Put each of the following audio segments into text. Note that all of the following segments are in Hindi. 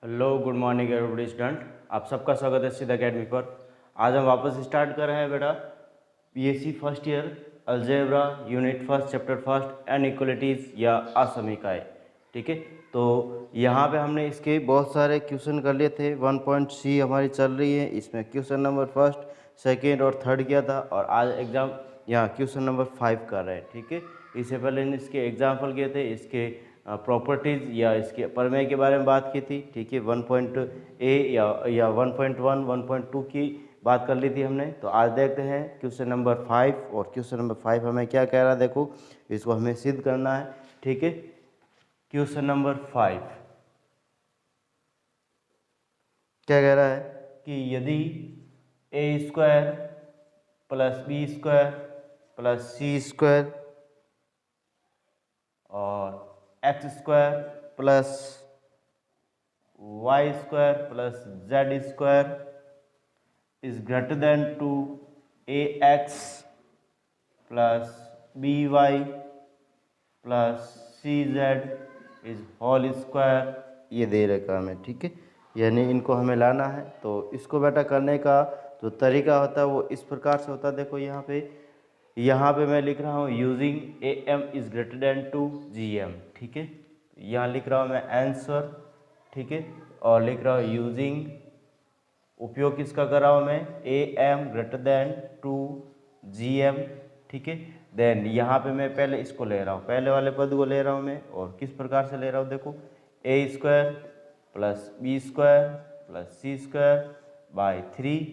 Hello good morning everybody student. आप सबका स्वागत है सिद्ध अकेडमी पर। आज हम वापस स्टार्ट कर रहे हैं बेटा BSc first year algebra unit first chapter first inequalities या असमीकाएं। ठीक है, तो यहाँ पे हमने इसके बहुत सारे क्वेश्चन कर लिए थे। 1.C हमारी चल रही है, इसमें क्वेश्चन नंबर फर्स्ट सेकेंड और थर्ड किया था और आज एग्ज़ाम यहाँ क्वेश्चन नंबर 5 कर रहे हैं। ठीक है, इससे पहले इसके एग्जाम्पल किए थे, इसके प्रॉपर्टीज़ या इसके प्रमेय के बारे में बात की थी। ठीक है, 1.A या 1.1 1.2 की बात कर ली थी हमने। तो आज देखते हैं क्वेश्चन नंबर 5 और क्वेश्चन नंबर 5 हमें क्या कह रहा है, देखो इसको हमें सिद्ध करना है। ठीक है, क्वेश्चन नंबर 5 क्या कह रहा है कि यदि a² + b² + c² और x² + y² + z² is greater than to ax plus by plus cz is whole square, ये दे रखा हमें। ठीक है, यानी इनको हमें लाना है। तो इसको बेटा करने का जो तरीका होता है वो इस प्रकार से होता है। देखो यहाँ पे मैं लिख रहा हूँ using A M is greater than to G M. ठीक है, यहाँ लिख रहा हूँ मैं आंसर। ठीक है, और लिख रहा हूँ यूजिंग, उपयोग किसका कर रहा हूँ मैं, A M greater than to G M. ठीक है, देन यहाँ पे मैं पहले इसको ले रहा हूँ, पहले वाले पद को ले रहा हूँ मैं। और किस प्रकार से ले रहा हूँ, देखो a² + b² + c² बाई 3।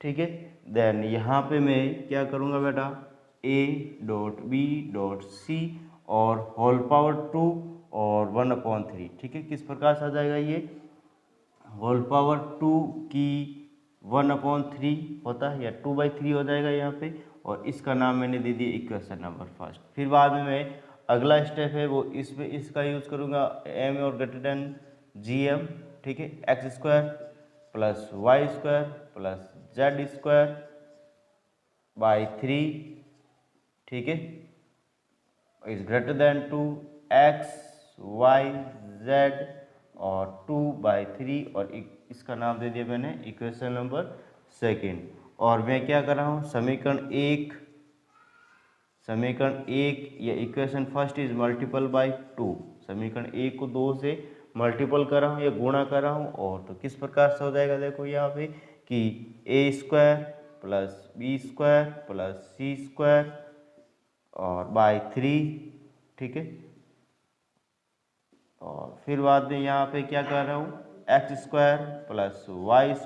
ठीक है, देन यहाँ पे मैं क्या करूँगा बेटा, a.b.c और होल पावर 2 और 1/3। ठीक है, किस प्रकार से आ जाएगा, ये होल पावर 2 की 1/3 होता है या 2/3 हो जाएगा यहाँ पे। और इसका नाम मैंने दे दिया इक्वेशन नंबर फर्स्ट। फिर बाद में मैं अगला स्टेप है वो इसमें इसका यूज़ करूँगा एम और ग्रेटर देन जी एम। ठीक है, x² + y² + z² बाई 3। ठीक है, is greater than to x y z और 2/3 और इसका नाम दे दिया मैंने इक्वेशन नंबर सेकेंड। और मैं क्या कर रहा हूँ, समीकरण एक या equation first is multiple by 2। समीकरण एक को 2 से मल्टीपल कर रहा हूँ या गुणा कर रहा हूँ। और तो किस प्रकार से हो जाएगा, देखो यहाँ पे कि a² + b² + c² और बाई 3। ठीक है, और फिर बाद में यहाँ पे क्या कर रहा हूँ, x² + y² +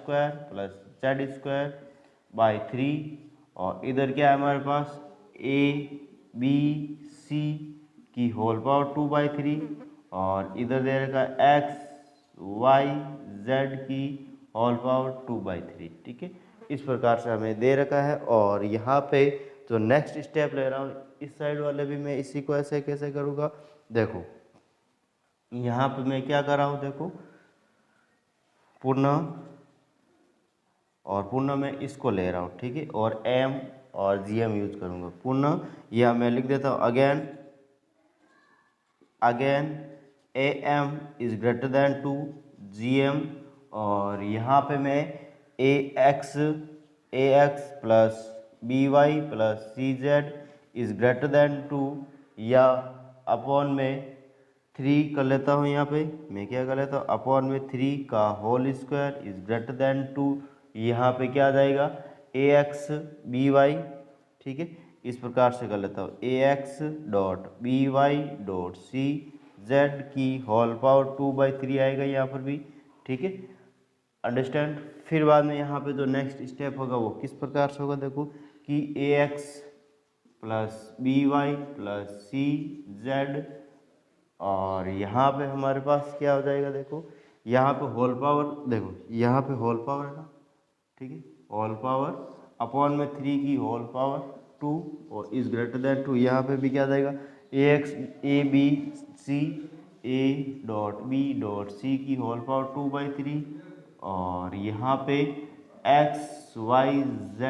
z² बाई 3। और इधर क्या है हमारे पास, a b c की होल पावर 2/3 और इधर दे रखा है x y z की होल पावर 2/3। ठीक है, इस प्रकार से हमें दे रखा है। और यहाँ पे जो नेक्स्ट स्टेप ले रहा हूँ, इस साइड वाले भी मैं इसी को ऐसे कैसे करूँगा, देखो यहाँ पे मैं क्या कर रहा हूँ, देखो पुनः मैं इसको ले रहा हूँ। ठीक है, और एम और जी एम यूज करूँगा। पुनः यह मैं लिख देता हूँ again A M is greater than to G M. और यहाँ पे मैं A X + by + cz is greater than to या अपॉन में 3 कर लेता हूँ। यहाँ पे मैं क्या कर लेता हूँ, अपॉन में 3 का whole square is greater than to, यहाँ पे क्या आ जाएगा ax by। ठीक है, इस प्रकार से कर लेता हूँ ax.by.cz की होल पावर 2/3 आएगा यहाँ पर भी। ठीक है, अंडरस्टैंड। फिर बाद में यहाँ पे जो नेक्स्ट स्टेप होगा वो किस प्रकार से होगा, देखो कि ax + by + cz और यहाँ पे हमारे पास क्या हो जाएगा, देखो यहाँ पे होल पावर, देखो यहाँ पे होल पावर है ना। ठीक है, होल पावर अपॉन में 3 की होल पावर 2 और इज ग्रेटर देन 2। यहाँ पे भी क्या आ जाएगा a.b.c की होल पावर 2/3 और यहाँ पे x y z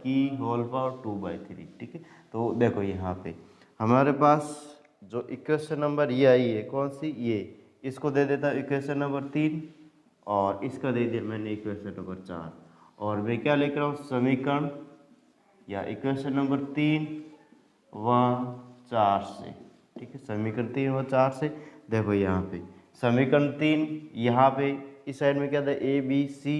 की होल पावर 2/3। ठीक है, तो देखो यहाँ पे हमारे पास जो इक्वेशन नंबर ये आई है, कौन सी, ये इसको दे देता हूँ इक्वेशन नंबर 3। और इसका दे दिया मैंने इक्वेशन नंबर 4। और मैं क्या लिख रहा हूँ, समीकरण या इक्वेशन नंबर 3 व 4 से, ठीक है। समीकरण 3 व 4 से देखो यहाँ पे समीकरण 3, यहाँ पे इस साइड में क्या था, ए बी सी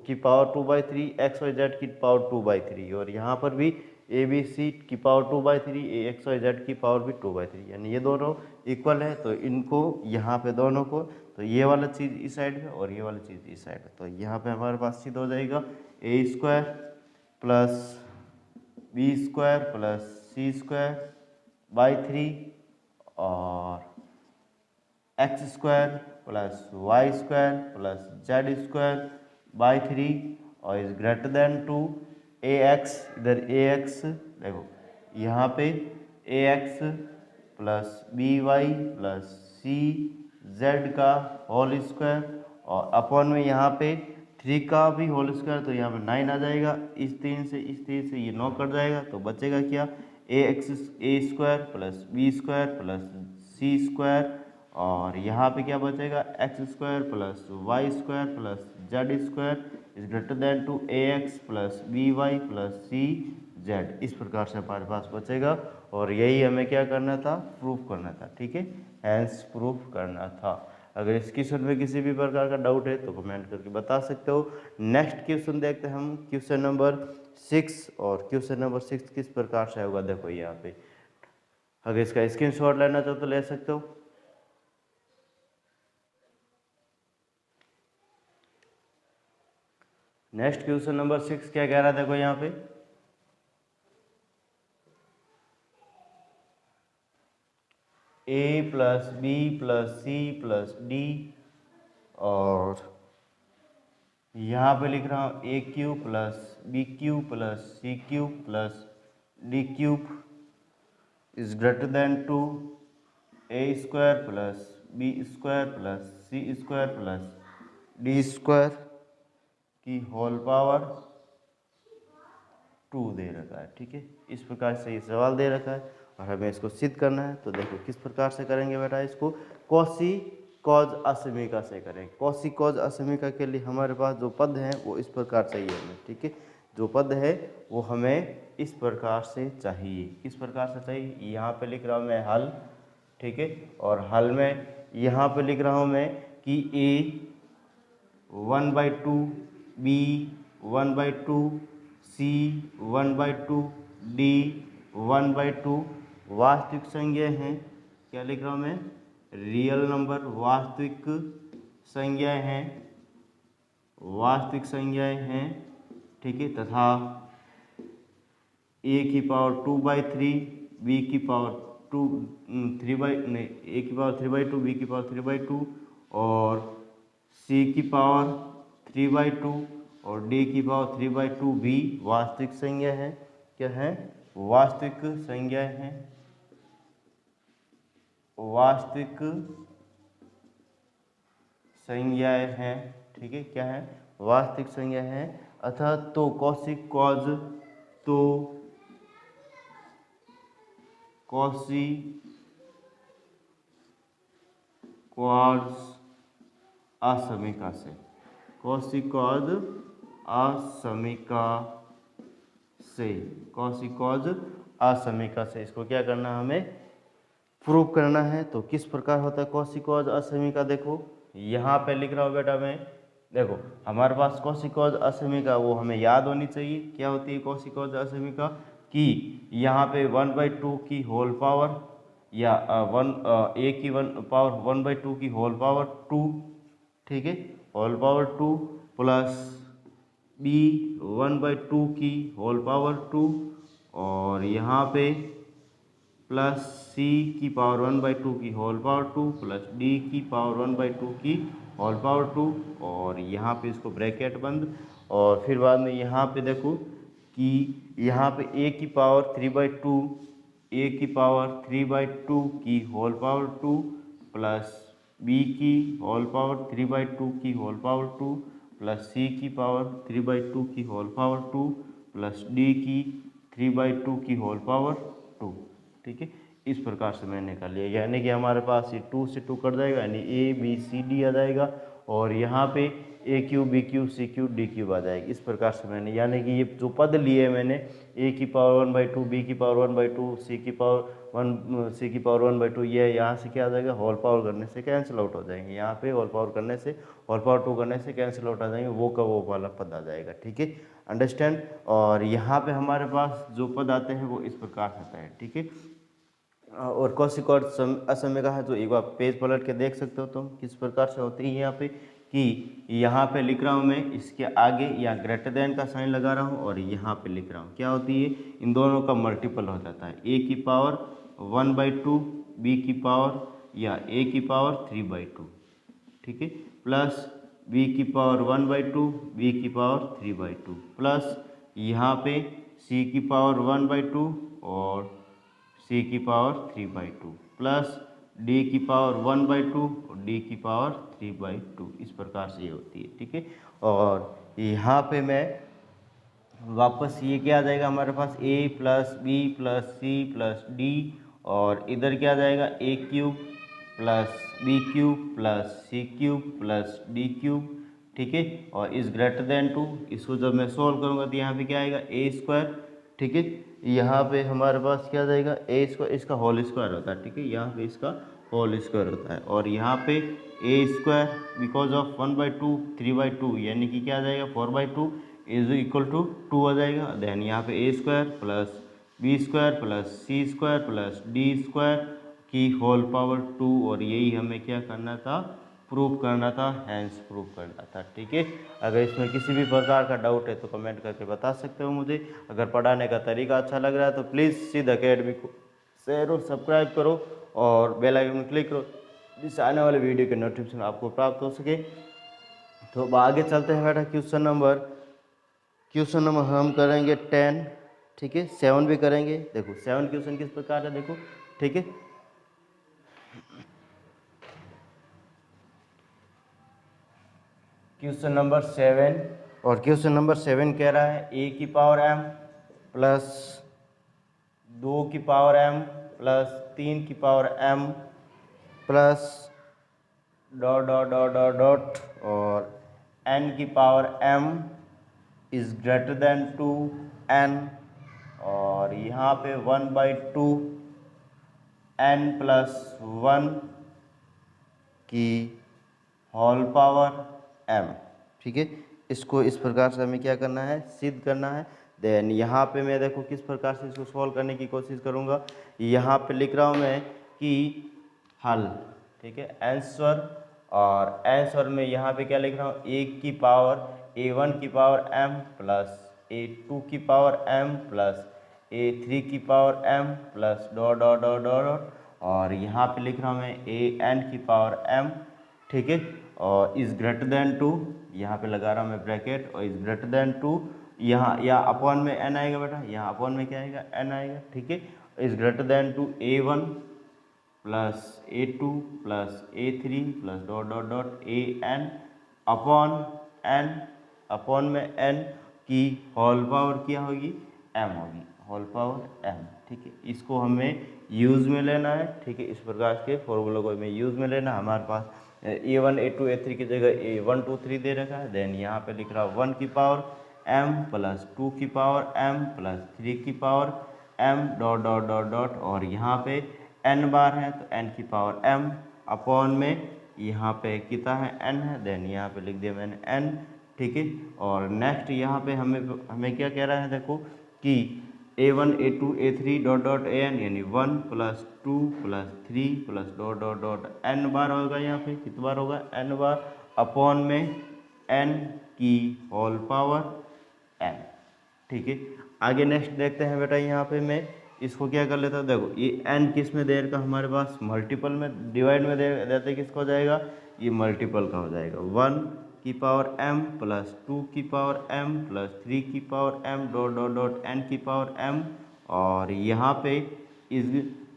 की पावर 2/3, एक्स वाई जेड की पावर 2/3, और यहाँ पर भी ए बी सी की पावर 2/3, एक्स वाई जेड की पावर भी 2/3, यानी ये दोनों इक्वल है। तो इनको यहाँ पे दोनों को, तो ये वाला चीज़ इस साइड में और ये वाला चीज़ इस साइड में, तो यहाँ पे हमारे पास सिद्ध हो जाएगा A square plus B square plus C square by 3 और X square plus Y square plus Z square by 3 और is greater than to A X, इधर ए एक्स देखो यहाँ पे A X plus B Y plus C Z का होल स्क्वायर और अपॉन में यहाँ पे 3 का भी होल स्क्वायर, तो यहाँ पे 9 आ जाएगा। इस 3 से ये 9 कट जाएगा, तो बचेगा क्या, A square plus B square plus C square और यहाँ पे क्या बचेगा, X square plus Y square plus Z square is greater than to A X plus B Y plus C Z. इस प्रकार से हमारे पास बचेगा और यही हमें क्या करना था, प्रूफ करना था, ठीक है, हैंस प्रूफ करना था। अगर इस क्वेश्चन में किसी भी प्रकार का डाउट है तो कमेंट करके बता सकते हो। नेक्स्ट क्वेश्चन देखते हैं हम, क्वेश्चन नंबर 6, और क्वेश्चन नंबर 6 किस प्रकार से होगा, देखो यहाँ पे अगर इसका स्क्रीनशॉट लेना चाहो तो ले सकते हो। नेक्स्ट क्वेश्चन नंबर 6 क्या कह रहा है, देखो यहाँ पे A plus B plus C plus D और यहाँ पे लिख रहा हूँ A cube plus B cube plus C cube plus D cube is greater than to A square plus B square plus C square plus D square की होल पावर 2 दे रखा है, ठीक है। इस प्रकार से ये सवाल दे रखा है और हमें इसको सिद्ध करना है। तो देखो किस प्रकार से करेंगे बेटा, इसको कॉसी कॉज असमीका से करेंगे। कॉसी कॉज असमीका के लिए हमारे पास जो पद हैं वो इस प्रकार चाहिए हमें, ठीक है। जो पद है वो हमें इस प्रकार से चाहिए। किस प्रकार से चाहिए, यहाँ पे लिख रहा हूँ मैं हल, ठीक है, और हल में यहाँ पे लिख रहा हूँ मैं कि ए 1/2, बी 1/2, सी 1/2, डी 1/2 वास्तविक संज्ञा हैं। क्या लिख रहा हूँ मैं, रियल नंबर, वास्तविक संज्ञाएं हैं, वास्तविक संज्ञाएं हैं, ठीक है, तथा ए की पावर 2/3, बी की पावर 3/2, ए की पावर 3/2, बी की पावर 3/2 और सी की पावर 3/2 और डी की पावर 3/2 भी वास्तविक संज्ञा है। क्या है, वास्तविक संज्ञाएं हैं, वास्तविक संज्ञाएं हैं, ठीक है। क्या है, वास्तविक संज्ञाएं हैं। अतः तो कॉसिक कॉज, तो कॉसी कॉज असमीका से, कॉसी कॉज असमीका से, कॉसी कॉज असमीका से इसको क्या करना है, हमें प्रूव करना है। तो किस प्रकार होता है कॉसी कॉज असमीका, देखो यहाँ पे लिख रहा हूँ बेटा मैं, देखो हमारे पास कॉसी कॉज असमीका वो हमें याद होनी चाहिए। क्या होती है कॉसी कॉज असमीका, कि यहाँ पे 1/2 की होल पावर या ए की पावर 1/2 की होल पावर 2, ठीक है, होल पावर 2 प्लस बी 1/2 की होल पावर 2 और यहाँ पे प्लस सी की पावर 1/2 की होल पावर 2 प्लस डी की पावर 1/2 की होल पावर 2 और यहाँ पे इसको ब्रैकेट बंद। और फिर बाद में यहाँ पे देखो कि यहाँ पे ए की पावर 3/2, ए की पावर 3/2 की होल पावर 2 प्लस बी की होल पावर 3/2 की होल पावर 2 प्लस सी की पावर 3/2 की होल पावर 2 प्लस डी की 3/2 की होल पावर 2, ठीक है। इस प्रकार से मैंने कर लिया, यानी कि हमारे पास ये 2 से 2 कट जाएगा, यानी ए बी सी डी आ जाएगा और यहाँ पे ए cube B cube C cube D cube आ जाएगी। इस प्रकार से मैंने, यानी कि ये जो पद लिए मैंने ए की पावर 1/2 बी की पावर 1/2 सी की पावर 1/2, ये यहाँ से क्या आ जाएगा, होल पावर करने से कैंसिल आउट हो जाएंगे। यहाँ पे होल पावर करने से, होल पावर 2 करने से कैंसिल आउट आ जाएंगे, वो का वो वाला पद आ जाएगा। ठीक है, अंडरस्टैंड। और यहाँ पे हमारे पास जो पद आते हैं वो इस प्रकार से आता है। ठीक है, और कौशिक और असमय का है तो एक बार पेज पलट के देख सकते हो तुम किस प्रकार से होती है। यहाँ पे कि यहाँ पे लिख रहा हूँ मैं, इसके आगे या ग्रेटर देन का साइन लगा रहा हूँ और यहाँ पे लिख रहा हूँ, क्या होती है, इन दोनों का मल्टीपल हो जाता है। ए की पावर 1/2 बी की पावर या ए की पावर 3/2, ठीक है, प्लस बी की पावर 1/2 बी की पावर 3/2, प्लस यहाँ पे सी की पावर 1/2 और सी की पावर 3/2, प्लस डी की पावर 1/2 और डी की पावर 3/2। इस प्रकार से ये होती है। ठीक है, और यहाँ पे मैं वापस ये क्या आ जाएगा हमारे पास, A plus B plus C plus D, और इधर क्या आ जाएगा, A cube plus B cube plus C cube plus D cube. ठीक है, और इस ग्रेटर देन 2, इसको जब मैं सोल्व करूँगा तो यहाँ पे क्या आएगा, ए स्क्वायर। ठीक है, यहाँ पे हमारे पास क्या आ जाएगा, ए स्क्वायर, इसका होल स्क्वायर होता है। ठीक है, यहाँ पे इसका होल स्क्वायर होता है, और यहाँ पे ए स्क्वायर बिकॉज ऑफ 1/2 3/2, यानी कि क्या आ जाएगा 4/2 इज इक्वल टू 2 आ जाएगा। देन यहाँ पे A square plus B square plus C square plus D square की होल पावर 2, और यही हमें क्या करना था, प्रूव करना था, हैंस प्रूव करना था। ठीक है, अगर इसमें किसी भी प्रकार का डाउट है तो कमेंट करके बता सकते हो मुझे। अगर पढ़ाने का तरीका अच्छा लग रहा है तो प्लीज़ सिद्ध अकेडमी को शेयर और सब्सक्राइब करो और बेल आइकन में क्लिक करो, जिससे आने वाले वीडियो के नोटिफिकेशन आपको प्राप्त हो सके। तो आगे चलते हैं बेटा, क्वेश्चन नंबर हम करेंगे 10। ठीक है, 7 भी करेंगे। देखो 7 क्वेश्चन किस प्रकार है, देखो। ठीक है, क्वेश्चन नंबर 7, और क्वेश्चन नंबर 7 कह रहा है ए की पावर m प्लस 2 की पावर m प्लस 3 की power m plus dot dot dot dot dot और n की power m is greater then 2n, और यहाँ पे 1/2 n प्लस 1 की होल पावर m। ठीक है, इसको इस प्रकार से हमें क्या करना है, सिद्ध करना है। देन यहाँ पे मैं देखो किस प्रकार से इसको सॉल्व करने की कोशिश करूँगा। यहाँ पे लिख रहा हूँ मैं कि हल, ठीक है, आंसर, और आंसर में यहाँ पे क्या लिख रहा हूँ, ए की पावर a1 की पावर m प्लस a2 की पावर m प्लस a3 की power m plus dot dot dot dot, और यहाँ पे लिख रहा हूँ मैं an की पावर m। ठीक है, और इज ग्रेटर देन 2, यहाँ पे लगा रहा हूँ मैं ब्रैकेट, और इज ग्रेटर देन 2, यहाँ या अपॉन में n आएगा बेटा, यहाँ अपॉन में क्या आएगा, n आएगा। ठीक है, is greater than 2 a1 plus a2 plus a3 plus dot dot dot an upon n, upon में n की होल पावर क्या होगी, m होगी, होल पावर m। ठीक है, इसको हमें यूज़ में लेना है। ठीक है, इस प्रकार के फॉर्मूला को हमें यूज़ में लेना है। हमारे पास a1 a2 a3 की जगह a1 2 3 दे रखा है। देन यहाँ पे लिख रहा है 1 की पावर m प्लस 2 की पावर m प्लस 3 की power m dot dot dot dot, और यहाँ पे n बार है तो n की पावर m अपॉन में यहाँ पे कितना है, n है। देन यहाँ पे लिख दिया मैंने n। ठीक है, और नेक्स्ट यहाँ पे हमें क्या कह रहा है, देखो कि a1 a2 a3 dot dot an, यानी 1 plus 2 plus 3 plus dot dot dot n बार होगा, यहाँ पे कितनी बार होगा, n बार, अपॉन में n की होल पावर n। ठीक है, आगे नेक्स्ट देखते हैं बेटा। यहाँ पे मैं इसको क्या कर लेता हूँ, देखो ये n किस में दे रखा हमारे पास, मल्टीपल में, डिवाइड में देते किसको हो जाएगा, ये मल्टीपल का हो जाएगा। 1 की पावर m प्लस 2 की पावर m प्लस 3 की power m dot dot dot n की पावर m, और यहाँ पे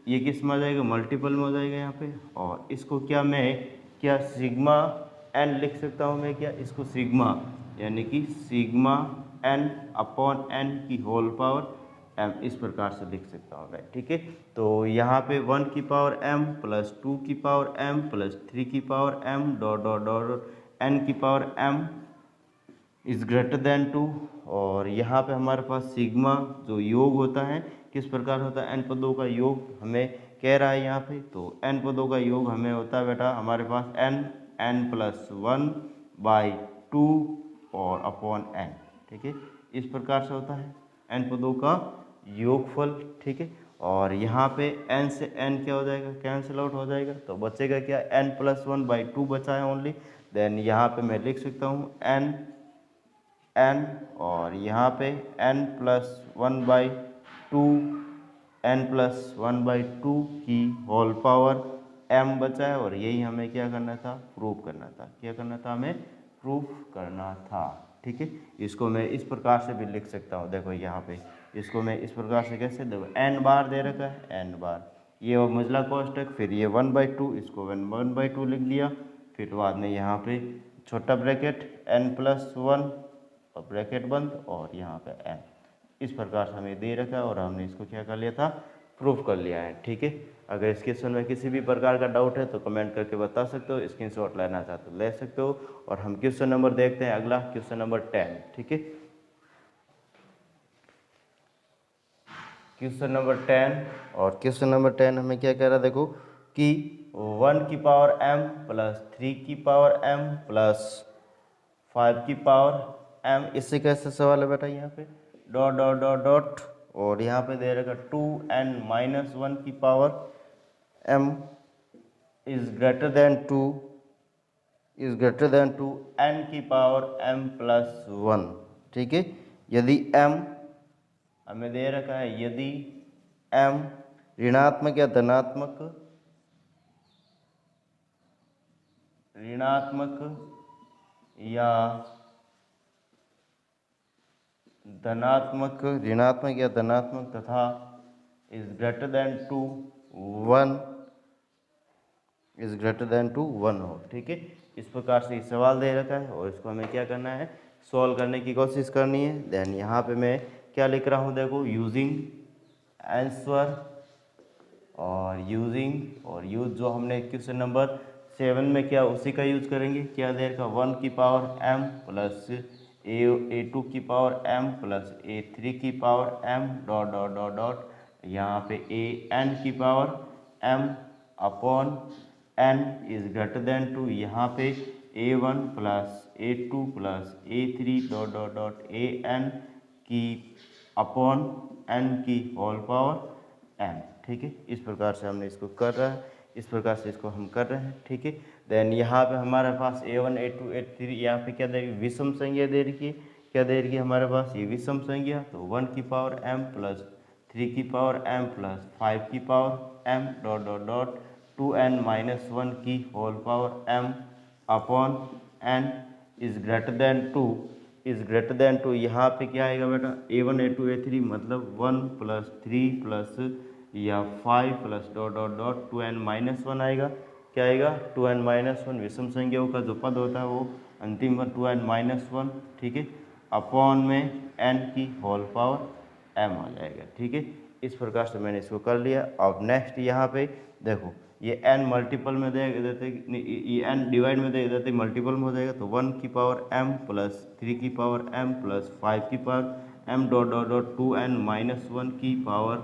ये किस में आ जाएगा, मल्टीपल में हो जाएगा यहाँ पे। और इसको क्या मैं क्या सिग्मा n लिख सकता हूँ मैं, क्या इसको सिग्मा, यानी कि सिग्मा n अपॉन n की होल पावर m, इस प्रकार से लिख सकता हूँ मैं। ठीक है, तो यहाँ पे 1 की पावर m प्लस 2 की पावर m प्लस 3 की power m dot dot dot n की power m is greater than 2। और यहाँ पे हमारे पास सिग्मा जो योग होता है किस प्रकार होता है, n पदों का योग हमें कह रहा है यहाँ पे, तो n पदों का योग हमें होता है बेटा हमारे पास n+1/2 और अपॉन n, ठीक है, इस प्रकार से होता है n पदों का योगफल, ठीक है। और यहाँ पे n से n क्या हो जाएगा, कैंसिल आउट हो जाएगा, तो बचेगा क्या, n+1/2 बचा है ओनली। देन यहाँ पे मैं लिख सकता हूँ n और यहाँ पे n+1/2 n+1/2 की होल पावर m बचा है। और यही हमें क्या करना था, प्रूफ करना था, क्या करना था, हमें प्रूफ करना था, ठीक है। इसको मैं इस प्रकार से भी लिख सकता हूँ, देखो यहाँ पे इसको मैं इस प्रकार से कैसे, देखो n बार दे रखा है, n बार, ये मजला कोष्टक, फिर ये 1/2, इसको 1/2 लिख दिया, फिर बाद में यहाँ पे छोटा ब्रैकेट n+1 और ब्रैकेट बंद और यहाँ पे n, इस प्रकार से हमें दे रखा है और हमने इसको क्या कर लिया था, प्रूफ कर लिया है, ठीक है। अगर इस क्वेश्चन में किसी भी प्रकार का डाउट है तो कमेंट करके बता सकते हो, स्क्रीनशॉट लेना चाहते हो ले सकते हो। और हम क्वेश्चन नंबर देखते हैं, अगला क्वेश्चन नंबर 10, ठीक है। क्वेश्चन नंबर 10, और क्वेश्चन नंबर 10 हमें क्या कह रहा है, देखो कि 1 की पावर m प्लस 3 की पावर m प्लस 5 की पावर m, इससे कैसे सवाल है बेटा, यहाँ पे डॉट डॉट डॉट डॉट, और यहाँ पे दे रखा 2n-1 की power m is greater than 2 n की पावर m+1, ठीक है। यदि m हमें दे रखा है, यदि m ऋणात्मक या धनात्मक ऋणात्मक या धनात्मक तथा इज ग्रेटर देन टू 1 हो, ठीक है। इस प्रकार से सवाल दे रखा है और इसको हमें क्या करना है, सॉल्व करने की कोशिश करनी है। देन यहाँ पे मैं क्या लिख रहा हूँ, देखो यूजिंग आंसर और यूज जो हमने क्वेश्चन नंबर 7 में किया उसी का यूज करेंगे। क्या दे रखा, 1 की पावर m प्लस a2 की पावर m प्लस a3 की power m dot dot dot dot, यहाँ पे an की power m upon n is greater than 2, यहाँ पे a1 plus a2 plus a3 dot dot dot an की अपॉन n की होल पावर m, ठीक है। इस प्रकार से हमने इसको कर रहा है, इस प्रकार से इसको हम कर रहे हैं, ठीक है। देन यहाँ पे हमारे पास a1 a2 a3, यहाँ पे क्या देगी, विषम संख्या दे रखी है, क्या दे रखी है हमारे पास, ये विषम संख्या, तो 1 की पावर m प्लस 3 की पावर m प्लस 5 की power m dot dot dot 2n-1 की whole power m upon n is greater than 2, यहाँ पे क्या आएगा बेटा, a1 a2 a3 मतलब 1 प्लस 3 प्लस या 5 plus dot dot dot 2n-1 आएगा, क्या आएगा 2n-1, विषम संख्याओं का जो पद होता है वो अंतिम पद 2n-1, ठीक है, अपॉन में n की होल पावर m आ जाएगा, ठीक है। इस प्रकार से मैंने इसको कर लिया। अब नेक्स्ट यहाँ पे देखो, ये n मल्टीपल में दे देते, ये n डिवाइड में दे देते मल्टीपल में हो जाएगा, तो 1 की पावर m प्लस 3 की पावर m प्लस 5 की power m dot dot dot 2n-1 की power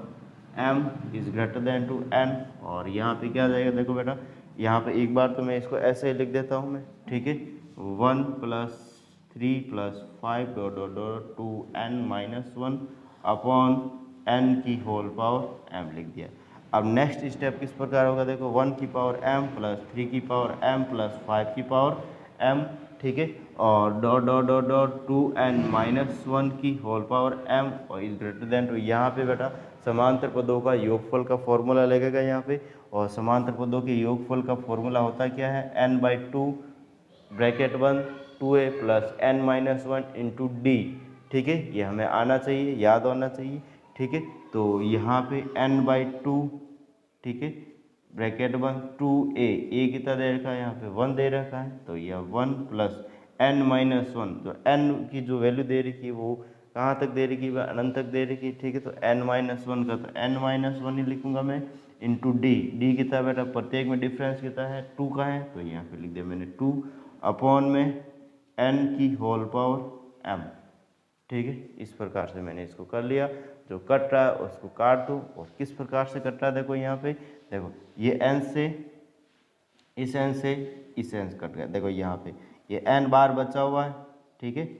m is greater than to n। और यहाँ पे क्या आ जाएगा, देखो बेटा यहाँ पे एक बार तो मैं इसको ऐसे ही लिख देता हूँ मैं, ठीक है, 1 plus 3 plus 5 dot dot dot 2n-1 upon n की होल पावर m लिख दिया। अब नेक्स्ट स्टेप किस प्रकार होगा, देखो 1 की पावर m प्लस 3 की पावर m प्लस 5 की पावर m, ठीक है, और dot dot dot dot 2n-1 की होल पावर m और इज ग्रेटर देन टू, यहाँ पे बेटा समांतर पदों का योगफल का फॉर्मूला लगेगा यहाँ पे, और समांतर पदों के योगफल का फॉर्मूला होता क्या है, n/2 ब्रैकेट बंद 2a plus n-1 into D, ठीक है, ये हमें आना चाहिए, याद होना चाहिए, ठीक है। तो यहाँ पे n/2, ठीक है, ब्रैकेट बंद 2a कितना दे रखा है, यहाँ पे 1 दे रखा है, तो यह 1 प्लस n-1, तो n की जो वैल्यू दे रखी है वो कहाँ तक दे रखी है, अनंत तक दे रखी है, ठीक है। तो n-1 का तो n-1 ही लिखूंगा मैं इंटू डी कितना बेटा, प्रत्येक में डिफरेंस कितना है 2 का है, तो यहाँ पे लिख दिया मैंने 2, अपॉन में n की होल पावर m। ठीक है, इस प्रकार से मैंने इसको कर लिया। जो कट रहा है उसको काट दो। और किस प्रकार से कट रहा है देखो यहाँ पे, देखो ये n से इस n से इस n से कट गया। देखो यहाँ पे ये n बार बचा हुआ है, ठीक है।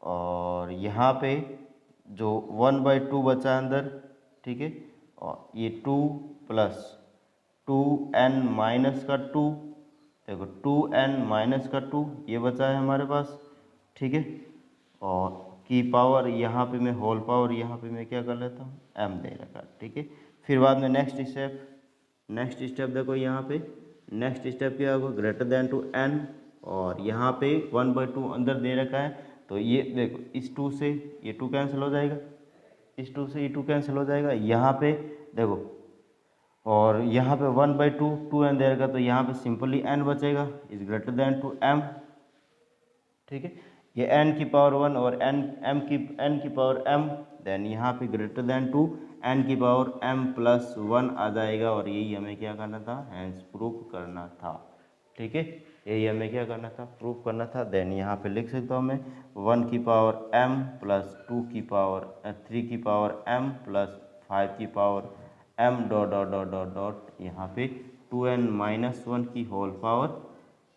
और यहाँ पे जो 1/2 बचा है अंदर, ठीक है। और ये 2 प्लस 2n माइनस का 2, देखो 2n माइनस का 2 ये बचा है हमारे पास, ठीक है। और की पावर यहाँ पे मैं होल पावर यहाँ पे मैं क्या कर लेता हूँ m दे रखा, ठीक है। फिर बाद में नेक्स्ट स्टेप देखो यहाँ पे, नेक्स्ट स्टेप क्या होगा, ग्रेटर देन टू n। और यहाँ पे 1/2 अंदर दे रखा है, तो ये देखो इस 2 से ये 2 कैंसिल हो जाएगा, इस 2 से ये 2 कैंसिल हो जाएगा। यहाँ पे देखो, और यहाँ पे 1/2 2n दे रखा, तो यहाँ पे सिंपली n बचेगा, is greater than to m, ठीक है। ये n की पावर 1 और n की पावर m, देन यहाँ पे ग्रेटर देन टू n की पावर m प्लस 1 आ जाएगा। और यही हमें क्या करना था, हैंस प्रूफ करना था, ठीक है। यही हमें क्या करना था, प्रूफ करना था। देन यहाँ पे लिख सकता हूँ मैं 1 की पावर m प्लस 2 की पावर 3 की पावर m प्लस 5 की power m dot dot dot dot dot यहाँ पे 2n माइनस 1 की होल पावर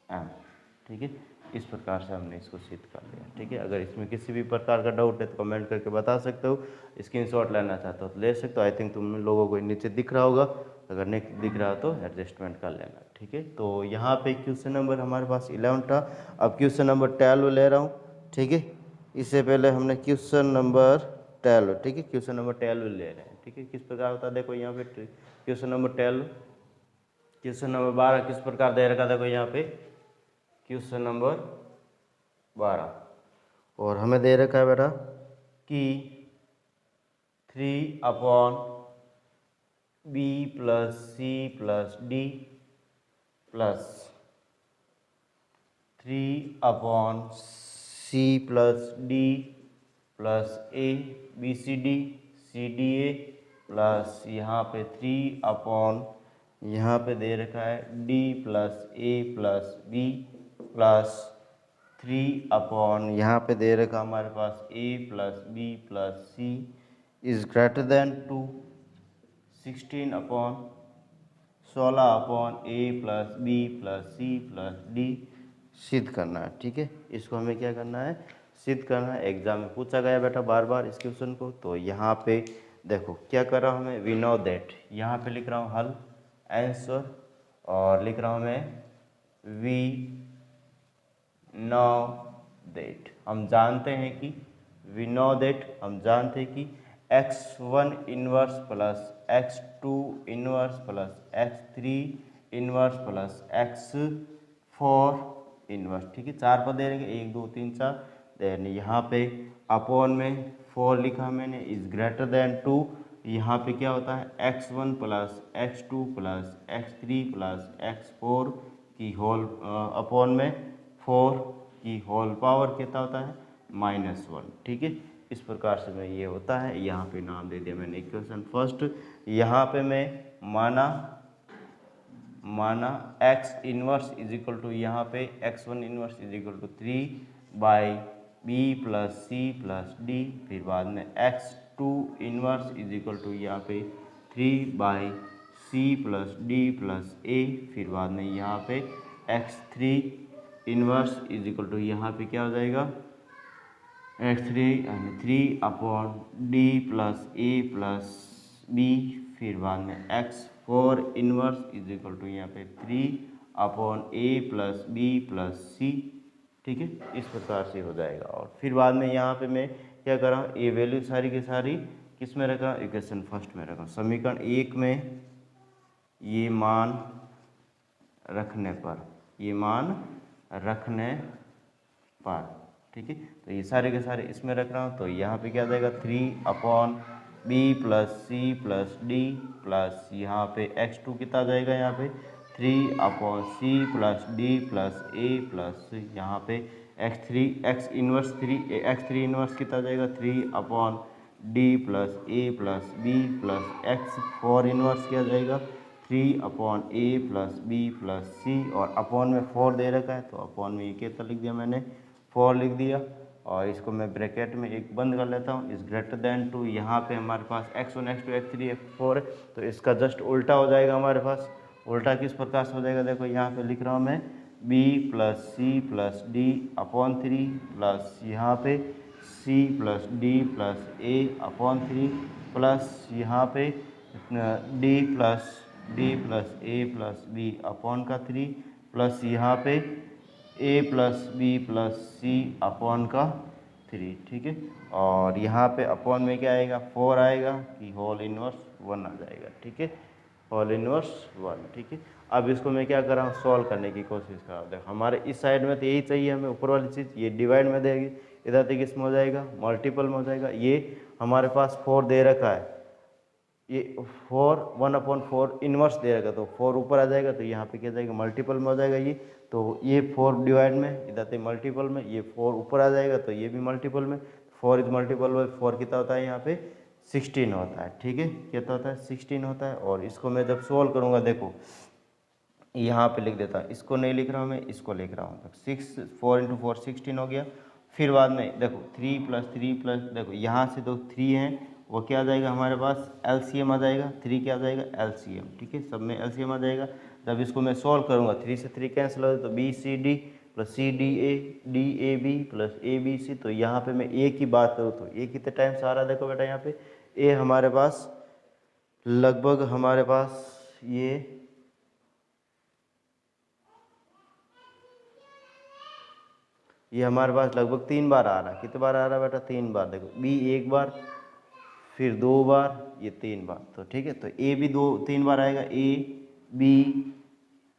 m, ठीक है। इस प्रकार से हमने इसको सिद्ध कर लिया, ठीक है। अगर इसमें किसी भी प्रकार का डाउट है तो कमेंट करके बता सकते हो। स्क्रीनशॉट लेना चाहते हो तो ले सकते हो। आई थिंक तुम लोगों को नीचे दिख रहा होगा, अगर नहीं दिख रहा हो तो एडजस्टमेंट कर लेना, ठीक है। तो यहाँ पे क्वेश्चन नंबर हमारे पास 11 था, अब क्वेश्चन नंबर 12 ले रहा हूँ, ठीक है। इससे पहले हमने क्वेश्चन नंबर 12, ठीक है, क्वेश्चन नंबर 12 ले रहे हैं, ठीक है। किस प्रकार होता है देखो यहाँ पे क्वेश्चन नंबर 12, क्वेश्चन नंबर 12 किस प्रकार दे रखा, देखो यहाँ पे क्वेश्चन नंबर 12, और हमें दे रखा है बेटा कि 3/b plus c plus d plus 3/c plus d plus a b c d c d a plus यहाँ पे 3/ यहाँ पे दे रखा है d plus a plus b plus 3/ यहाँ पे दे रखा हमारे पास a plus b plus c is greater than to 16/a plus b plus c plus d सिद्ध करना है, ठीक है। इसको हमें क्या करना है, सिद्ध करना है। एग्जाम में पूछा गया बेटा बार बार इस क्वेश्चन को। तो यहाँ पे देखो क्या कर रहा हूँ मैं, वी नो दैट, यहाँ पे लिख रहा हूँ हल आंसर, और लिख रहा हूँ मैं वी नो दैट, हम जानते हैं कि, वी नो दैट हम जानते हैं कि x1 inverse plus x2 inverse plus x3 inverse plus x4 inverse, ठीक है। 4 पद दे रहेंगे, 1 2 3 4। देन यहाँ पे अपॉन में 4 लिखा मैंने, इज ग्रेटर देन 2, यहाँ पे क्या होता है x1 plus x2 plus x3 plus x4 की होल अपॉन में 4 की होल पावर कितना होता है -1, ठीक है। इस प्रकार से मैं ये होता है, यहाँ पे नाम दे दिया मैंने इक्वेशन फर्स्ट। यहाँ पे मैं माना x inverse is equal to, यहाँ पे x1 inverse is equal to 3/b plus c plus d, फिर बाद में x2 inverse is equal to यहाँ पे 3/c plus d plus a, फिर बाद में यहाँ पे x3 inverse is equal to यहाँ पे क्या हो जाएगा x3 यानी 3/d plus a plus b, फिर बाद में x4 inverse is equal to यहाँ पे 3/a plus b plus c, ठीक है। इस प्रकार से हो जाएगा। और फिर बाद में यहाँ पे मैं क्या कर रहा हूँ, ये वैल्यू सारी की सारी किस में रख रहा हूँ, इक्वेशन फर्स्ट में रख रहा हूँ। समीकरण 1 में ये मान रखने पर, ये मान रखने पर, ठीक है। तो ये सारे के सारे इसमें रख रहा हूँ। तो यहाँ पे क्या आ जाएगा 3/b plus c plus d plus यहाँ पे x2 कितना आ जाएगा, यहाँ पे 3/c plus d plus a plus यहाँ पे x इनवर्स कितना आ जाएगा 3/d plus a plus b plus x4 inverse क्या आ जाएगा 3/a+b+c और अपॉन में 4 दे रखा है, तो अपॉन में ये कितना लिख दिया मैंने, 4 लिख दिया। और इसको मैं ब्रैकेट में एक बंद कर लेता हूँ, इज ग्रेटर देन टू, यहाँ पे हमारे पास x1 x2 x3 x4 है, तो इसका जस्ट उल्टा हो जाएगा हमारे पास। उल्टा किस प्रकार से हो जाएगा, देखो यहाँ पे लिख रहा हूँ मैं b+c+d/3 प्लस यहाँ पे c+d+a/3 प्लस यहाँ पे d+a+b/3 प्लस यहाँ पे a+b+c/3, ठीक है। और यहाँ पे अपॉन में क्या आएगा, 4 आएगा कि होल इनवर्स 1 आ जाएगा, ठीक है, होल इनवर्स 1, ठीक है। अब इसको मैं क्या कर रहा हूँ, सॉल्व करने की कोशिश कर रहा हूँ। देखो हमारे इस साइड में तो यही चाहिए हमें, ऊपर वाली चीज़, ये डिवाइड में देगी, इधर तक किस में हो जाएगा, मल्टीपल में हो जाएगा। ये हमारे पास 4 दे रखा है, ये 4 1/4 इनवर्स दे रखा, तो 4 ऊपर आ जाएगा, तो यहाँ पे क्या जाएगा, मल्टीपल में हो जाएगा ये। तो ये 4 डिवाइड में, इधर तक मल्टीपल में, ये 4 ऊपर आ जाएगा, तो ये भी मल्टीपल में। 4 इज मल्टीपल में 4 कितना होता है, यहाँ पे 16 होता है, ठीक है, कितना होता है, 16 होता है। और इसको मैं जब सोल्व करूँगा, देखो यहाँ पे लिख देता हूँ, इसको नहीं लिख रहा हूँ मैं, इसको लिख रहा हूँ। 4 × 4 16 हो गया। फिर बाद में देखो 3+3+, देखो यहाँ से तो 3 हैं, वो क्या आ जाएगा हमारे पास, एलसीएम आ जाएगा, 3 क्या आ जाएगा, एलसीएम, ठीक है, सब में एलसीएम आ जाएगा। जब इसको मैं सॉल्व करूँगा, 3 से 3 कैंसिल हो जाए, तो BCD plus CDA DAB plus ABC, तो यहाँ पे मैं ए की बात करूँ तो ए कितने टाइम्स आ रहा है, देखो बेटा यहाँ पे ए हमारे पास लगभग, हमारे पास ये हमारे पास लगभग 3 बार आ रहा है। कितने बार आ रहा है बेटा, 3 बार। देखो बी 1 बार, फिर 2 बार, ये 3 बार, तो ठीक है, तो ए भी 3 बार आएगा, A B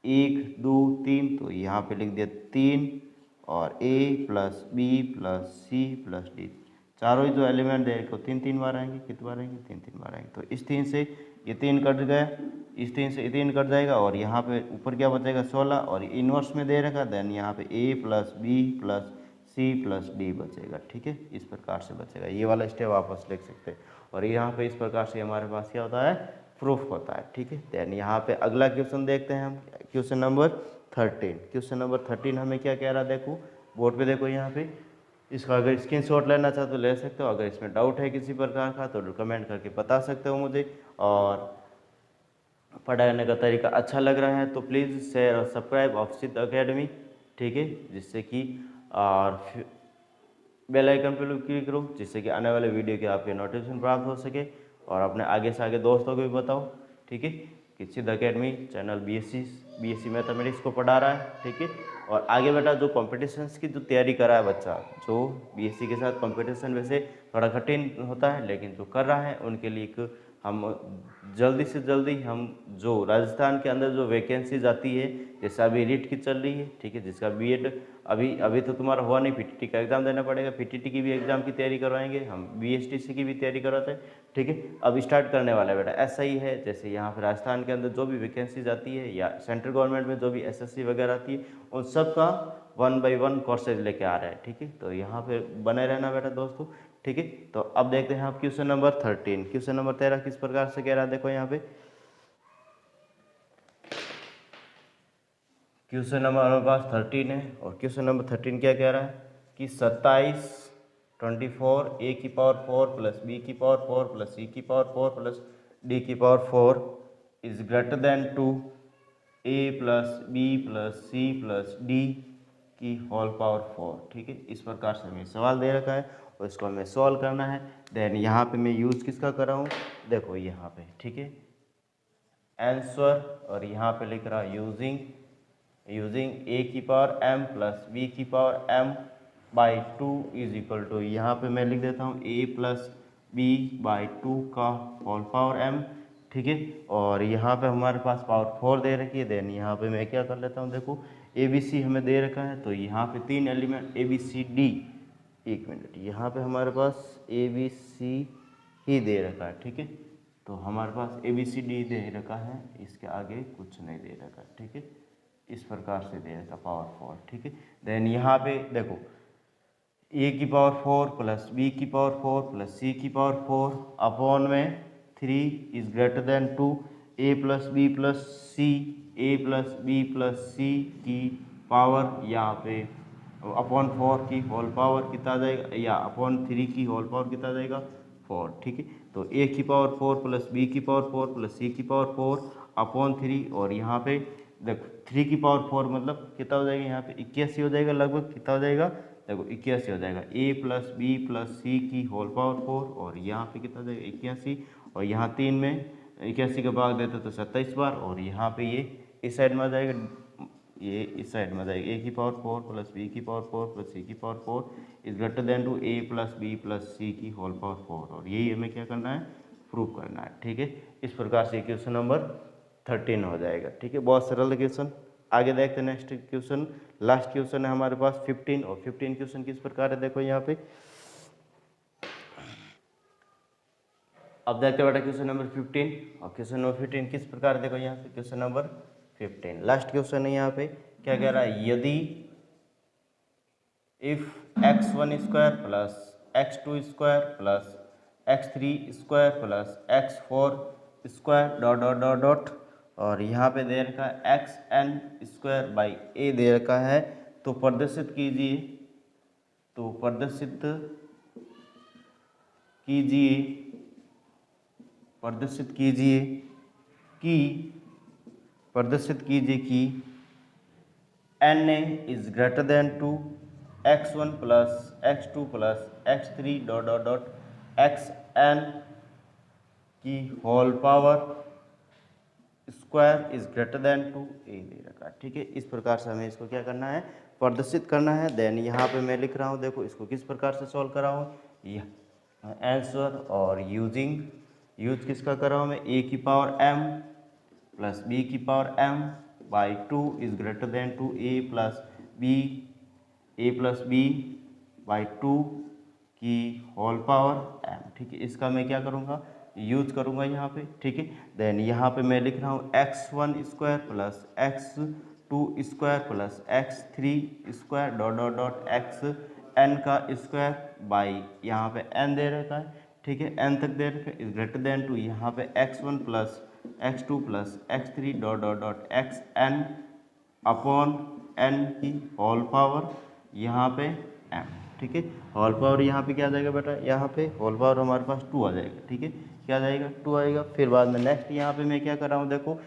1 2 3, तो यहाँ पे लिख दिया 3, और A+B+C+D, चारों ही जो एलिमेंट दे को 3 बार आएंगे, कितने बार आएंगे, 3 बार आएंगे। तो इस 3 से ये 3 कट गया, इस 3 से ये 3 कट जाएगा, और यहाँ पे ऊपर क्या बचेगा, 16, और इनवर्स में दे रखा, देन यहाँ पे A+B+C+D बचेगा, ठीक है, इस प्रकार से बचेगा। ये वाला स्टेप वापस लिख सकते हैं। और यहाँ पे इस प्रकार से हमारे पास क्या होता है, प्रूफ होता है, ठीक है। देन यहाँ पे अगला क्वेश्चन देखते हैं हम, क्वेश्चन नंबर 13। क्वेश्चन नंबर 13 हमें क्या कह रहा है, देखो बोर्ड पे देखो यहाँ पे, इसका अगर स्क्रीनशॉट लेना चाहो तो ले सकते हो, अगर इसमें डाउट है किसी प्रकार का तो कमेंट करके बता सकते हो मुझे। और पढ़ाई करने का तरीका अच्छा लग रहा है तो प्लीज़ शेयर और सब्सक्राइब ऑफ सिद्ध अकेडमी, ठीक है, जिससे कि और बेल आइकन पर क्लिक करो, जिससे कि आने वाले वीडियो के आपके नोटिफिकेशन प्राप्त हो सके। और अपने आगे से आगे दोस्तों को भी बताओ, ठीक है, कि सिद्ध अकेडमी चैनल बीएससी मैथमेटिक्स को पढ़ा रहा है, ठीक है। और आगे बेटा जो कॉम्पिटिशन्स की जो तैयारी कर रहा है बच्चा, जो बीएससी के साथ कॉम्पिटिशन वैसे थोड़ा कठिन होता है, लेकिन जो कर रहा है उनके लिए एक हम जल्दी से जल्दी हम जो राजस्थान के अंदर जो वैकेंसीज आती है, जैसे अभी रीट की चल रही है, ठीक है, जिसका बीएड अभी तो तुम्हारा हुआ नहीं, पीटीटी का एग्जाम देना पड़ेगा, पीटीटी की भी एग्जाम की तैयारी करवाएंगे हम, बीएसटीसी की भी तैयारी करवाते हैं, ठीक है। अब स्टार्ट करने वाला है बेटा, ऐसा ही है जैसे यहाँ पर राजस्थान के अंदर जो भी वैकेंसीज आती है, या सेंट्रल गवर्नमेंट में जो भी एसएससी वगैरह आती है, उन सब का 1 by 1 कोर्सेज लेके आ रहे हैं, ठीक है। तो यहाँ पे बने रहना बेटा दोस्तों, ठीक है। तो अब देखते हैं आप क्वेश्चन नंबर 13। क्वेश्चन नंबर 13 किस प्रकार से कह रहा है, देखो यहाँ पे क्वेश्चन नंबर हमारे पास 13 है, और क्वेश्चन नंबर 13 क्या कह रहा है कि 27 24 a की पावर 4 प्लस b की पावर 4 प्लस c की पावर 4 प्लस d की power 4 is greater than to a plus b plus c plus d की होल पावर 4, ठीक है। इस प्रकार से हमें सवाल दे रखा है और इसको हमें सॉल्व करना है। देन यहाँ पे मैं यूज़ किसका कर रहा हूँ, देखो यहाँ पे, ठीक है, आंसर, और यहाँ पे लिख रहा यूजिंग a की पावर m प्लस b की power m by 2 is equal to, यहाँ पे मैं लिख देता हूँ a प्लस b बाई 2 का होल पावर m, ठीक है। और यहाँ पे हमारे पास पावर 4 दे रखी है। देन यहाँ पे मैं क्या कर लेता हूँ, देखो ABC हमें दे रखा है, तो यहाँ पे 3 एलिमेंट ABCD, एक मिनट, यहाँ पे हमारे पास ABC ही दे रखा है, ठीक है। तो हमारे पास ABCD दे रखा है, इसके आगे कुछ नहीं दे रखा, ठीक है, इस प्रकार से दे रखा पावर 4, ठीक है। देन यहाँ पे देखो a की पावर 4 प्लस b की पावर 4 प्लस c की पावर 4 अपॉन में 3 is greater than 2 A plus B plus C, A plus B plus C की पावर यहाँ पे अपॉन 4 की होल पावर कितना आ जाएगा, या अपॉन 3 की होल पावर कितना आ जाएगा 4। ठीक है, तो ए की पावर 4 प्लस बी की पावर 4 प्लस सी की पावर 4 अपॉन 3, और यहाँ पे देखो 3 की पावर 4 मतलब कितना हो जाएगा, यहाँ पे 81 हो जाएगा लगभग। कितना हो जाएगा, देखो 81 हो जाएगा। ए प्लस बी प्लस सी की होल पावर 4, और यहाँ पे कितना हो जाएगा 81, और यहाँ 3 में 81 का भाग देते तो 27 बार, और यहाँ पे ये इस साइड में आ जाएगा, ये इस साइड में आ जाएगा। ए की पावर 4 प्लस बी की पावर 4 प्लस सी की power 4 is greater than to A plus B plus C की होल पावर 4, और यही हमें क्या करना है, प्रूव करना है। ठीक है, इस प्रकार से क्वेश्चन नंबर 13 हो जाएगा। ठीक है, बहुत सरल क्वेश्चन। आगे देखते हैं नेक्स्ट क्वेश्चन। लास्ट क्वेश्चन है हमारे पास 15, और 15 क्वेश्चन किस प्रकार है, देखो यहाँ पे। अब देखते हैं बेटा क्वेश्चन नंबर 15, और क्वेश्चन नंबर 15 किस प्रकार है, देखो यहाँ पे क्वेश्चन नंबर 15 लास्ट क्वेश्चन है। यहाँ पे क्या कह रहा है, यदि if x1 square plus x2 square plus x3 square plus x4 square dot dot dot dot, और यहाँ पे दे रखा है xn स्क्वायर बाई a दे रखा है, तो प्रदर्शित कीजिए, तो प्रदर्शित कीजिए, प्रदर्शित कीजिए कि, प्रदर्शित कीजिए कि na is greater than to x1 plus x2 plus x3 dot dot dot xn की whole power square is greater than to A दे रखा है। ठीक है, इस प्रकार से हमें इसको क्या करना है, प्रदर्शित करना है। देन यहाँ पे मैं लिख रहा हूँ, देखो इसको किस प्रकार से सॉल्व कर रहा हूँ, यह आंसर, और यूज किसका कर रहा हूँ मैं, ए की पावर m प्लस बी की power m by 2 is greater than to A plus B by 2 की होल पावर m। ठीक है, इसका मैं क्या करूँगा, यूज करूँगा यहाँ पे। ठीक है, देन यहाँ पे मैं लिख रहा हूँ x1 square plus x2 square plus x3 square dot dot dot xn का स्क्वायर बाई यहाँ पे n दे रखा है। ठीक है, n तक दे रखा है, इज ग्रेटर देन टू यहाँ पे x1 plus x2 plus x3 dot dot dot xn upon n की होल पावर यहाँ पे m। ठीक है, होल पावर यहाँ पे क्या आ जाएगा बेटा, यहाँ पे होल पावर हमारे पास 2 आ जाएगा। ठीक है, क्या आ जाएगा, 2 आएगा। फिर बाद में नेक्स्ट यहाँ पे मैं क्या कर रहा हूँ, देखो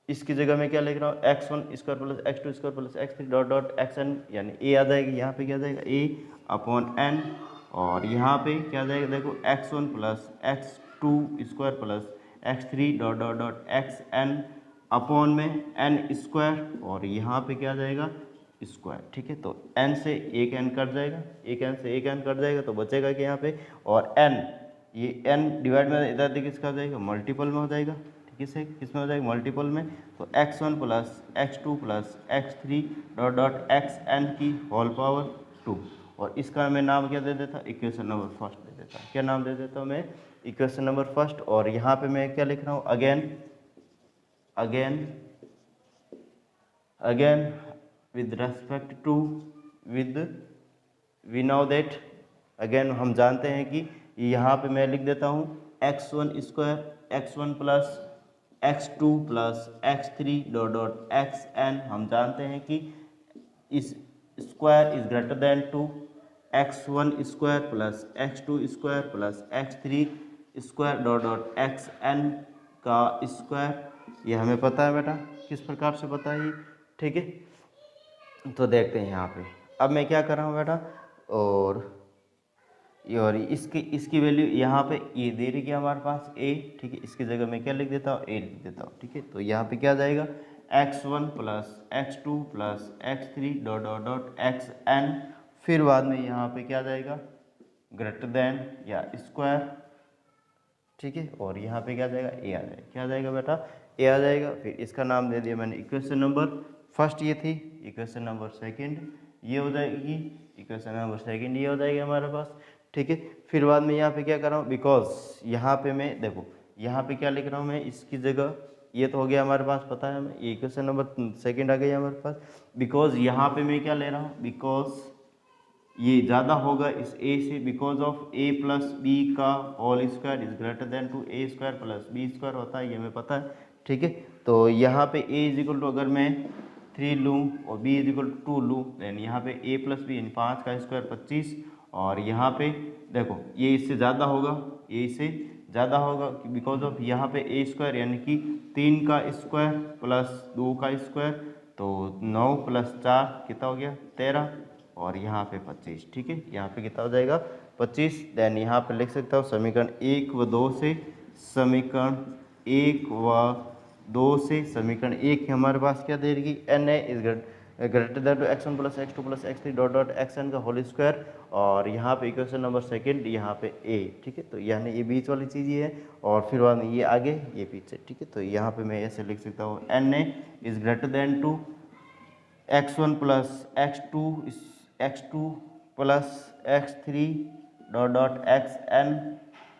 इसकी जगह मैं क्या लिख रहा हूँ, x1 square plus x2 square plus x3 dot dot xn, यानी a आ जाएगी। यहाँ पे क्या आ जाएगा, a अपॉन n, और यहाँ पे क्या आ जाएगा, देखो x1 plus x2 square plus x3 dot dot dot xn upon में n स्क्वायर, और यहाँ पे क्या आ जाएगा, स्क्वायर। ठीक है, तो n से एक n कट जाएगा, एक n से एक n कट जाएगा, तो बचेगा कि यहाँ पे, और n ये n डिवाइड में इधर देखिए किसका हो जाएगा, मल्टीपल में हो जाएगा। ठीक है, किस में हो जाएगा, मल्टीपल में। तो x1 plus x2 plus x3 dot dot xn की होल पावर 2, और इसका मैं नाम क्या दे देता, इक्वेशन नंबर फर्स्ट दे देता। क्या नाम दे देता हूँ मैं, इक्वेशन नंबर फर्स्ट। और यहाँ पे मैं क्या लिख रहा हूँ, again with respect to, we know that, again हम जानते हैं कि, यहाँ पे मैं लिख देता हूँ x1 square x1 plus x2 plus x3 dot dot xn, हम जानते हैं कि इस square is greater than to x1 square plus x2 square plus x3 square dot dot xn का स्क्वायर, ये हमें पता है बेटा, किस प्रकार से पता है ये। ठीक है, तो देखते हैं यहाँ पे। अब मैं क्या कर रहा हूँ बेटा, और इसकी वैल्यू यहाँ पे ये दे रही है हमारे पास a। ठीक है, इसकी जगह मैं क्या लिख देता हूँ, a लिख देता हूँ। ठीक है, तो यहाँ पे क्या जाएगा, x1 plus x2 plus x3 dot dot dot xn, फिर बाद में यहाँ पे क्या जाएगा, ग्रेटर देन या स्क्वायर। ठीक है, और यहाँ पे क्या जाएगा, a आ जाएगा। क्या जाएगा बेटा, a आ जाएगा। फिर इसका नाम दे दिया मैंने, इक्वेशन नंबर फर्स्ट ये थी, इक्वेशन नंबर सेकंड ये हो जाएगी, इक्वेशन नंबर सेकंड ये हो जाएगी हमारे पास। ठीक है, फिर बाद में यहाँ पे क्या कर रहा हूँ, बिकॉज यहाँ पे मैं देखो यहाँ पे क्या लिख रहा हूँ मैं, इसकी जगह ये तो हो गया हमारे पास, पता है हमें, ये इक्वेशन नंबर सेकंड आ गई हमारे पास। बिकॉज यहाँ पे मैं क्या ले रहा हूँ, बिकॉज ये ज़्यादा होगा इस a से, because of a plus B का whole square is greater than to a square plus B square होता है, ये हमें पता है, ठीक है। तो यहाँ पे a इज इक्वल टू अगर मैं 3 लूँ और b इज इक्वल टू 2 लूँ, देन यहाँ पे a प्लस बी यानी 5 का स्क्वायर 25, और यहाँ पे देखो ये इससे ज़्यादा होगा, ये इससे ज़्यादा होगा बिकॉज ऑफ यहाँ पे a स्क्वायर यानी कि 3 का स्क्वायर प्लस 2 का स्क्वायर, तो 9 प्लस 4 कितना हो गया 13, और यहाँ पे 25, ठीक है। यहाँ पे कितना हो जाएगा 25। देन यहाँ पे लिख सकता हूँ समीकरण 1 व 2 से, समीकरण 1 व 2 से समीकरण 1 हमारे पास क्या दे रही N A is greater than to x1 plus x2 plus x3 dot dot xn का होल स्क्वायर, और यहाँ पे इक्वेशन नंबर सेकंड यहाँ पे a, ठीक है। तो यानी ये बीच वाली चीज़ ये है, और फिर बाद में ये आगे ये पीछे, ठीक है। तो यहाँ पे मैं ऐसे लिख सकता हूँ N A is greater than to x1 plus x2 plus x3 dot dot xn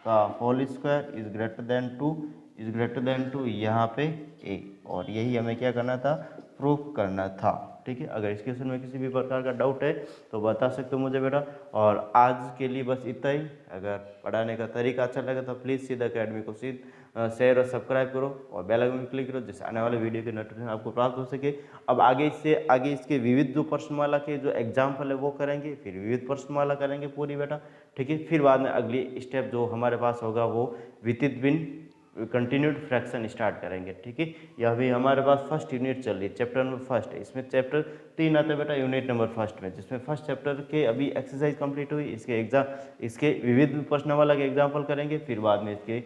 का whole square is greater than to यहाँ पे a, और यही हमें क्या करना था, प्रूफ करना था, ठीक है। अगर इस क्वेश्चन में किसी भी प्रकार का डाउट है तो बता सकते हो मुझे बेटा। और आज के लिए बस इतना ही। अगर पढ़ाने का तरीका अच्छा लगे तो प्लीज़ सीधा अकेडमी को शेयर और सब्सक्राइब करो और बेल आइकन क्लिक करो, जिससे आने वाले वीडियो के नोटिफिकेशन आपको प्राप्त हो सके। अब आगे इसके विविध जो प्रश्नमाला के जो एग्जाम्पल है वो करेंगे, फिर विविध प्रश्नमाला करेंगे पूरी बेटा, ठीक है। फिर बाद में अगली स्टेप जो हमारे पास होगा वो वितरित भिन्न कंटिन्यूड फ्रैक्शन स्टार्ट करेंगे, ठीक है। यह भी हमारे पास फर्स्ट यूनिट चल रही है, चैप्टर नंबर फर्स्ट है। इसमें चैप्टर 3 आता है बेटा यूनिट नंबर फर्स्ट में, जिसमें फर्स्ट चैप्टर के अभी एक्सरसाइज कंप्लीट हुई, इसके विविध प्रश्नमाला के एग्जाम्पल करेंगे, फिर बाद में इसके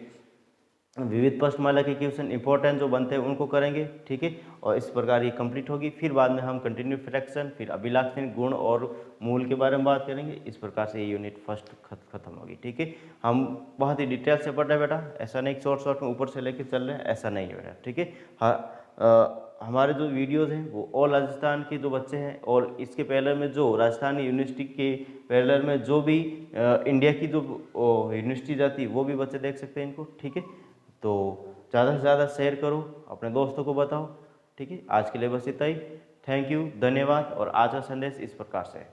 विविध प्रश्नमाला के क्वेश्चन इंपॉर्टेंट जो बनते हैं उनको करेंगे, ठीक है। और इस प्रकार ये कंप्लीट होगी। फिर बाद में हम कंटिन्यू फ्रैक्शन, फिर अभिलाक्षणिक गुण और मूल के बारे में बात करेंगे। इस प्रकार से ये यूनिट फर्स्ट खत्म होगी, ठीक है। हम बहुत ही डिटेल से पढ़ रहे हैं बेटा, ऐसा नहीं शॉर्ट में ऊपर से लेके चल रहे हैं, ऐसा नहीं है बेटा, ठीक है। हमारे जो वीडियोज़ हैं वो ऑल राजस्थान के जो बच्चे हैं, और इसके पैरेलल में जो राजस्थान यूनिवर्सिटी के पैरेलल में जो भी इंडिया की जो यूनिवर्सिटी जाती है वो भी बच्चे देख सकते हैं इनको, ठीक है। तो ज़्यादा से ज़्यादा शेयर करो, अपने दोस्तों को बताओ, ठीक है। आज के लिए बस इतना ही। थैंक यू, धन्यवाद। और आज का संदेश इस प्रकार से है।